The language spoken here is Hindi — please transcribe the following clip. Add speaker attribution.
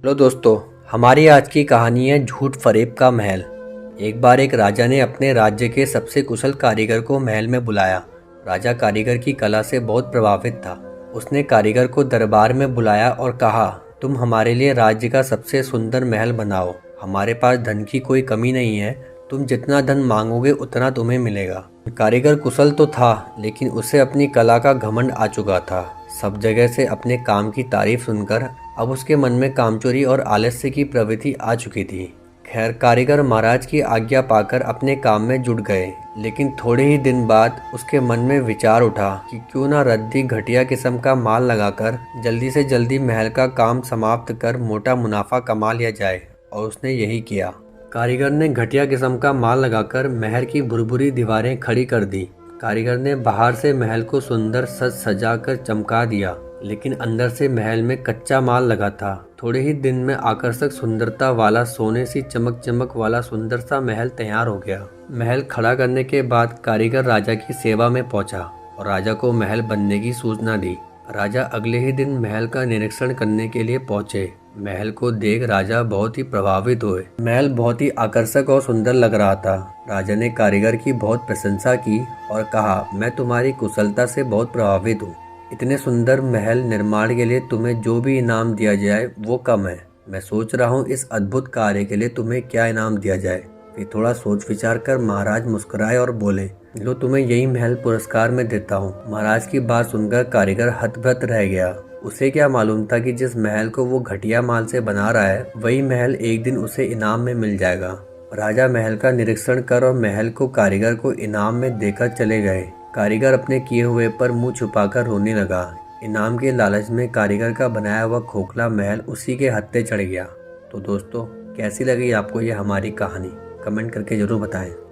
Speaker 1: हेलो दोस्तों, हमारी आज की कहानी है झूठ फरेब का महल। एक बार एक राजा ने अपने राज्य के सबसे कुशल कारीगर को महल में बुलाया। राजा कारीगर की कला से बहुत प्रभावित था। उसने कारीगर को दरबार में बुलाया और कहा, तुम हमारे लिए राज्य का सबसे सुंदर महल बनाओ। हमारे पास धन की कोई कमी नहीं है, तुम जितना धन मांगोगे उतना तुम्हें मिलेगा। कारीगर कुशल तो था, लेकिन उसे अपनी कला का घमंड आ चुका था। सब जगह से अपने काम की तारीफ सुनकर अब उसके मन में कामचोरी और आलस्य की प्रवृत्ति आ चुकी थी। खैर, कारीगर महाराज की आज्ञा पाकर अपने काम में जुट गए, लेकिन थोड़े ही दिन बाद उसके मन में विचार उठा कि क्यों ना रद्दी घटिया किस्म का माल लगाकर जल्दी से जल्दी महल का काम समाप्त कर मोटा मुनाफा कमा लिया जाए। और उसने यही किया। कारीगर ने घटिया किस्म का माल लगाकर महल की भुरभुरी दीवारें खड़ी कर दी। कारीगर ने बाहर से महल को सुंदर सजा कर चमका दिया, लेकिन अंदर से महल में कच्चा माल लगा था। थोड़े ही दिन में आकर्षक सुंदरता वाला सोने सी चमक चमक वाला सुंदर सा महल तैयार हो गया। महल खड़ा करने के बाद कारीगर राजा की सेवा में पहुंचा और राजा को महल बनने की सूचना दी। राजा अगले ही दिन महल का निरीक्षण करने के लिए पहुंचे। महल को देख राजा बहुत ही प्रभावित हुए। महल बहुत ही आकर्षक और सुंदर लग रहा था। राजा ने कारीगर की बहुत प्रशंसा की और कहा, मैं तुम्हारी कुशलता से बहुत प्रभावित हूँ। इतने सुंदर महल निर्माण के लिए तुम्हें जो भी इनाम दिया जाए वो कम है। मैं सोच रहा हूँ इस अद्भुत कार्य के लिए तुम्हें क्या इनाम दिया जाए। फिर थोड़ा सोच विचार कर महाराज मुस्कुराए और बोले, लो, तुम्हें यही महल पुरस्कार में देता हूँ। महाराज की बात सुनकर कारीगर हतप्रत रह गया। उसे क्या मालूम था कि जिस महल को वो घटिया माल से बना रहा है वही महल एक दिन उसे इनाम में मिल जाएगा। राजा महल का निरीक्षण कर और महल को कारीगर को इनाम में देकर चले गए। कारीगर अपने किए हुए पर मुंह छुपाकर रोने लगा। इनाम के लालच में कारीगर का बनाया हुआ खोखला महल उसी के हत्थे चढ़ गया। तो दोस्तों, कैसी लगी आपको ये हमारी कहानी? कमेंट करके जरूर बताएं।